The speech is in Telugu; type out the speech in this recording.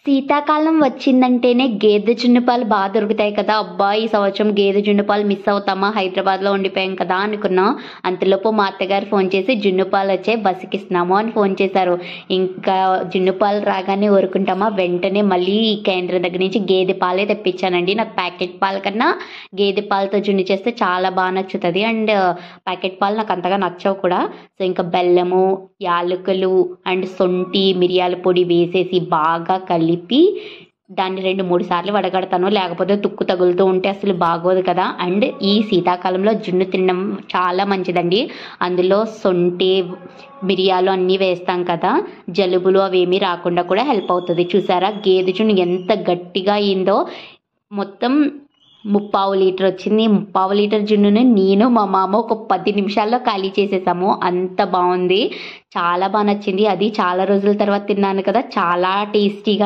శీతాకాలం వచ్చిందంటేనే గేదె జున్ను పాలు బాగా దొరుకుతాయి కదా! అబ్బా! ఈ సంవత్సరం గేదె జున్ను పాలు మిస్ అవుతామా? హైదరాబాద్‌లో ఉండిపోయాం కదా అనుకున్నాం. అంతలోపు మా అత్తగారు ఫోన్ చేసి జున్ను పాలొచ్చాయి బస్సుకిస్తున్నాము అని ఫోన్ చేశారు. ఇంకా జున్ను పాలు రాగానే ఊరుకుంటామా? వెంటనే మళ్ళీ కేంద్రం దగ్గర నుంచి గేదె పాలే తెప్పించానండి. నాకు ప్యాకెట్ పాల కన్నా గేదె పాలతో జున్ను చేస్తే చాలా బాగా నచ్చుతది. అండ్ ప్యాకెట్ పాలు నాకు అంతగా నచ్చవు కూడా. సో, ఇంకా బెల్లము, యాలకులు అండ్ శొంఠి, మిరియాల పొడి వేసేసి బాగా కలిపి దాన్ని 2, 3 సార్లు వడగడతాను. లేకపోతే తుక్కు తగులుతూ ఉంటే అసలు బాగోదు కదా! అండ్ ఈ శీతాకాలంలో జున్ను తినడం చాలా మంచిదండి. అందులో శొంఠి, మిరియాలు అన్నీ వేస్తాం కదా! జలుబులు అవేమీ రాకుండా కూడా హెల్ప్ అవుతది. చూసారా గేదె జున్ను ఎంత గట్టిగా అయిందో. మొత్తం 3/4 లీటర్ వచ్చింది. 3/4 లీటర్ జున్నుని నేను, మా మామ ఒక 10 నిమిషాల్లో ఖాళీ చేసేసాము. అంత బావుంది. చాలా బా నచ్చింది. అది చాలా రోజుల తర్వాత తిన్నాను కదా! చాలా టేస్టీగా